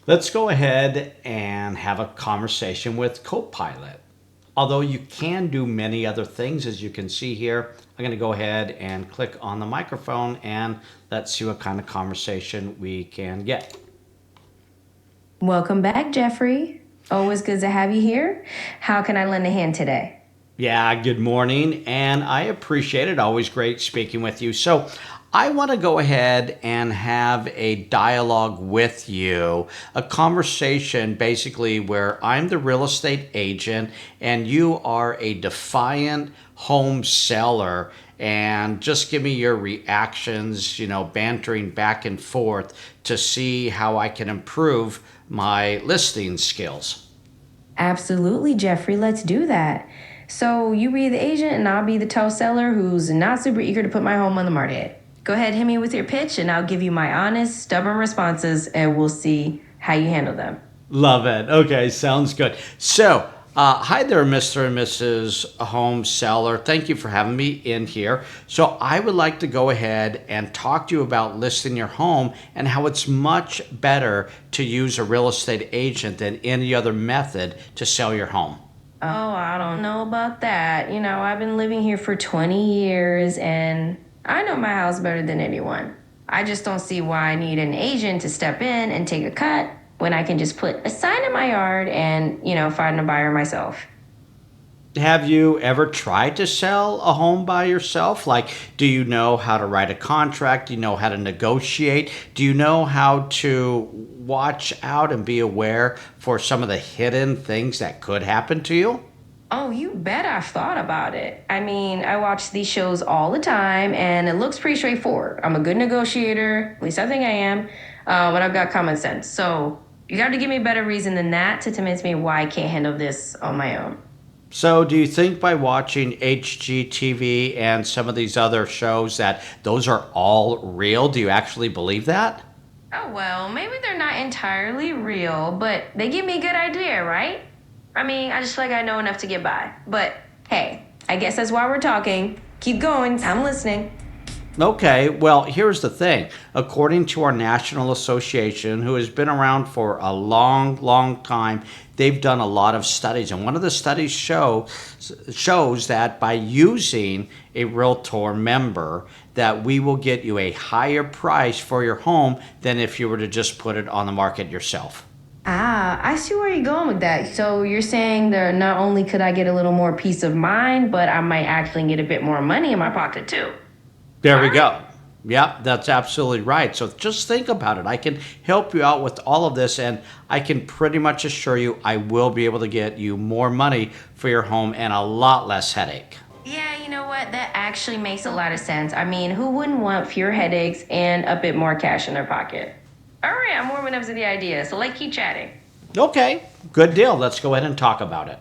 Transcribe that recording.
Let's go ahead and have a conversation with Copilot. Although you can do many other things, as you can see here, I'm going to go ahead and click on the microphone and let's see what kind of conversation we can get. Welcome back, Jeffrey. Always good to have you here. How can I lend a hand today? Yeah, good morning, and I appreciate it. Always great speaking with you. So, I want to go ahead and have a dialogue with you, a conversation basically where I'm the real estate agent and you are a defiant home seller. And just give me your reactions, bantering back and forth to see how I can improve my listing skills. Absolutely, Jeffrey. Let's do that. So you be the agent and I'll be the toe seller who's not super eager to put my home on the market. Go ahead, hit me with your pitch, and I'll give you my honest, stubborn responses, and we'll see how you handle them. Love it. Okay, sounds good. So, hi there, Mr. and Mrs. Home Seller. Thank you for having me in here. So, I would like to go ahead and talk to you about listing your home and how it's much better to use a real estate agent than any other method to sell your home. Oh, I don't know about that. I've been living here for 20 years and I know my house better than anyone. I just don't see why I need an agent to step in and take a cut when I can just put a sign in my yard and, find a buyer myself. Have you ever tried to sell a home by yourself? Like, do you know how to write a contract? Do you know how to negotiate? Do you know how to watch out and be aware for some of the hidden things that could happen to you? Oh, you bet I've thought about it. I mean, I watch these shows all the time, and it looks pretty straightforward. I'm a good negotiator, at least I think I am, and I've got common sense. So you got to give me a better reason than that to convince me why I can't handle this on my own. So, do you think by watching HGTV and some of these other shows that those are all real? Do you actually believe that? Oh, well, maybe they're not entirely real, but they give me a good idea, right? I mean, I just feel like I know enough to get by. But hey, I guess that's why we're talking. Keep going. I'm listening. Okay, well, here's the thing. According to our National Association, who has been around for a long, long time, they've done a lot of studies. And one of the studies shows that by using a Realtor member, that we will get you a higher price for your home than if you were to just put it on the market yourself. Ah, I see where you're going with that. So you're saying that not only could I get a little more peace of mind, but I might actually get a bit more money in my pocket too. There All we right. go. Yep, that's absolutely right. So just think about it. I can help you out with all of this, and I can pretty much assure you I will be able to get you more money for your home and a lot less headache. Yeah, you know what? That actually makes a lot of sense. I mean, who wouldn't want fewer headaches and a bit more cash in their pocket? All right, I'm warming up to the idea, so let's keep chatting. Okay, good deal. Let's go ahead and talk about it.